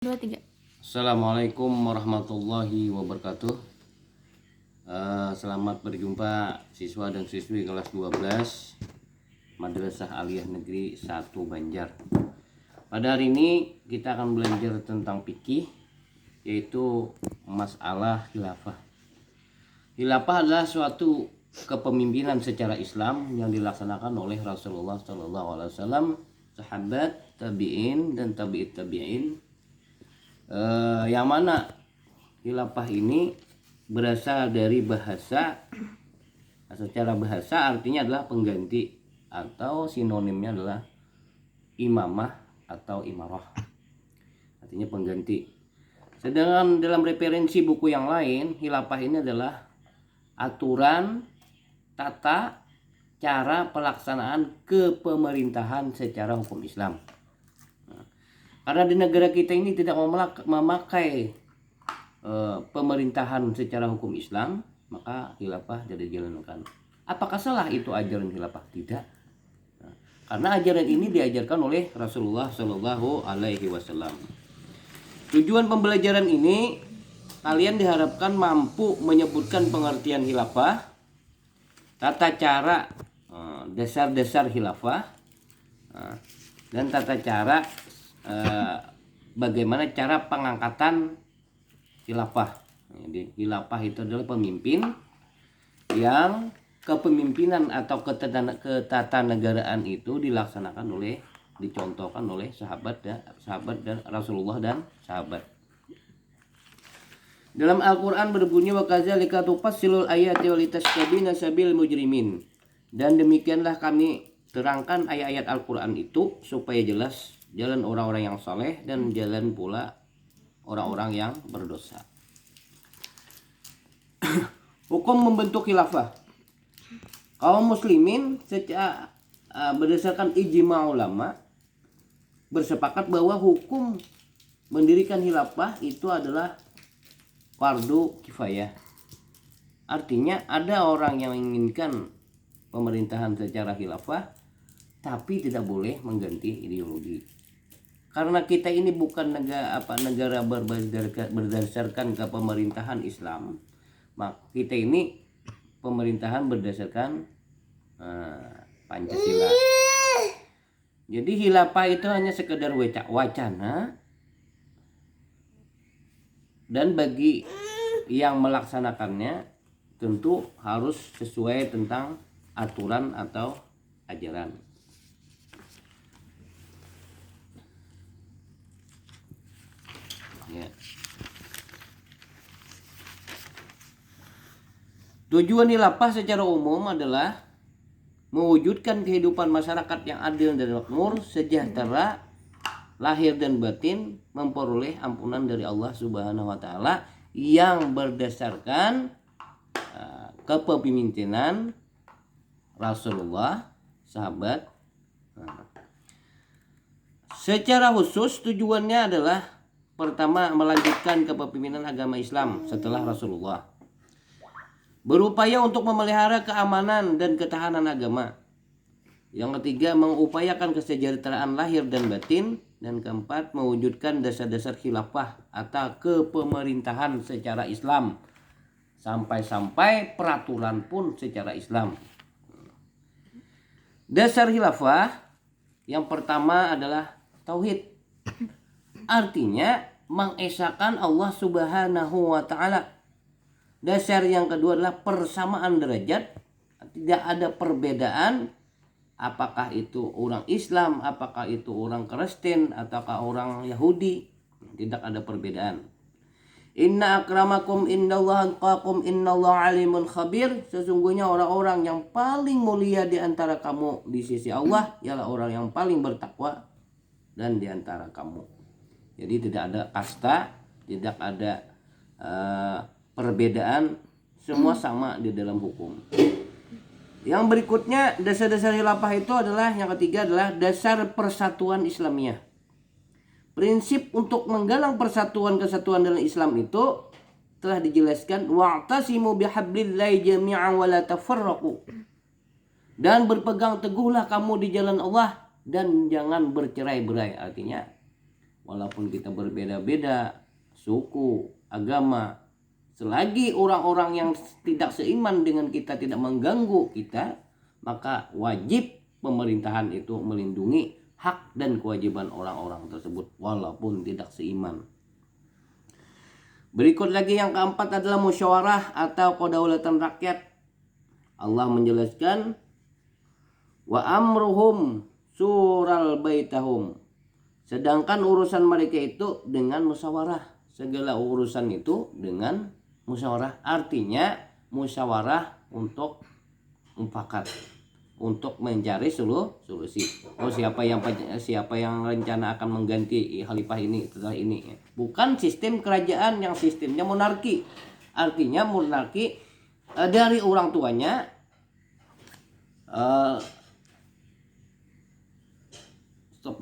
2, 3. Assalamualaikum warahmatullahi wabarakatuh. Selamat berjumpa siswa dan siswi kelas 12 Madrasah Aliyah Negeri 1 Banjar. Pada hari ini kita akan belajar tentang fikih, yaitu masalah khilafah. Khilafah adalah suatu kepemimpinan secara Islam yang dilaksanakan oleh Rasulullah SAW, sahabat, tabi'in dan tabi'it tabi'in. Yang mana khilafah ini berasal dari bahasa, secara bahasa artinya adalah pengganti atau sinonimnya adalah imamah atau imarah, artinya pengganti. Sedangkan dalam referensi buku yang lain, khilafah ini adalah aturan, tata, cara pelaksanaan kepemerintahan secara hukum Islam. Karena di negara kita ini tidak memakai pemerintahan secara hukum Islam, maka khilafah jadi dijalankan. Apakah salah itu ajaran khilafah? Tidak. Karena ajaran ini diajarkan oleh Rasulullah Shallallahu Alaihi Wasallam. Tujuan pembelajaran ini, kalian diharapkan mampu menyebutkan pengertian khilafah, tata cara, dasar-dasar khilafah, dan tata cara bagaimana cara pengangkatan khilafah. Jadi khilafah itu adalah pemimpin yang kepemimpinan atau ketatanegaraan itu dicontohkan oleh sahabat dan Rasulullah dan sahabat. Dalam Al-Qur'an berbunyi wa kadzalika tufassilul ayati wa litastabina sabil mujrimin. Dan demikianlah kami terangkan ayat-ayat Al-Qur'an itu supaya jelas jalan orang-orang yang saleh dan jalan pula orang-orang yang berdosa. Hukum membentuk khilafah. Kaum muslimin secara berdasarkan ijma ulama bersepakat bahwa hukum mendirikan khilafah itu adalah fardu kifayah. Artinya ada orang yang menginginkan pemerintahan secara khilafah tapi tidak boleh mengganti ideologi. Karena kita ini bukan negara berdasarkan ke pemerintahan Islam, maka kita ini pemerintahan berdasarkan Pancasila. Jadi khilafah itu hanya sekedar wacana, dan bagi yang melaksanakannya tentu harus sesuai tentang aturan atau ajaran. Ya. Tujuan khilafah secara umum adalah mewujudkan kehidupan masyarakat yang adil dan makmur, sejahtera, lahir dan batin, memperoleh ampunan dari Allah Subhanahu wa taala yang berdasarkan kepemimpinan Rasulullah, sahabat. Secara khusus tujuannya adalah pertama, melanjutkan kepemimpinan agama Islam setelah Rasulullah. Berupaya untuk memelihara keamanan dan ketahanan agama. Yang ketiga, mengupayakan kesejahteraan lahir dan batin. Dan keempat, mewujudkan dasar-dasar khilafah atau kepemerintahan secara Islam. Sampai-sampai peraturan pun secara Islam. Dasar khilafah yang pertama adalah tauhid. Artinya mengesahkan Allah Subhanahu wa taala. Dasar yang kedua adalah persamaan derajat. Tidak ada perbedaan apakah itu orang Islam, apakah itu orang Kristen, ataukah orang Yahudi. Tidak ada perbedaan. Inna akramakum indallahi atqakum innallaha alimun khabir. Sesungguhnya orang-orang yang paling mulia di antara kamu di sisi Allah ialah orang yang paling bertakwa dan di antara kamu. Jadi tidak ada kasta, tidak ada perbedaan, semua sama di dalam hukum. Yang berikutnya, dasar-dasar khilafah itu adalah, yang ketiga adalah dasar persatuan Islamiyah. Prinsip untuk menggalang persatuan kesatuan dalam Islam itu telah dijelaskan, wa'tasimu bihablillahi jami'an wa la tafarraqu. Dan berpegang teguhlah kamu di jalan Allah dan jangan bercerai-berai. Artinya walaupun kita berbeda-beda suku, agama, selagi orang-orang yang tidak seiman dengan kita tidak mengganggu kita, maka wajib pemerintahan itu melindungi hak dan kewajiban orang-orang tersebut walaupun tidak seiman. Berikut lagi yang keempat adalah musyawarah atau kedaulatan rakyat. Allah menjelaskan wa amruhum sural baitahum. Sedangkan urusan mereka itu dengan musyawarah. Segala urusan itu dengan musyawarah. Artinya musyawarah untuk mufakat, untuk mencari solusi. Oh, siapa yang rencana akan mengganti khalifah ini setelah ini. Bukan sistem kerajaan yang sistemnya monarki. Artinya monarki dari orang tuanya stop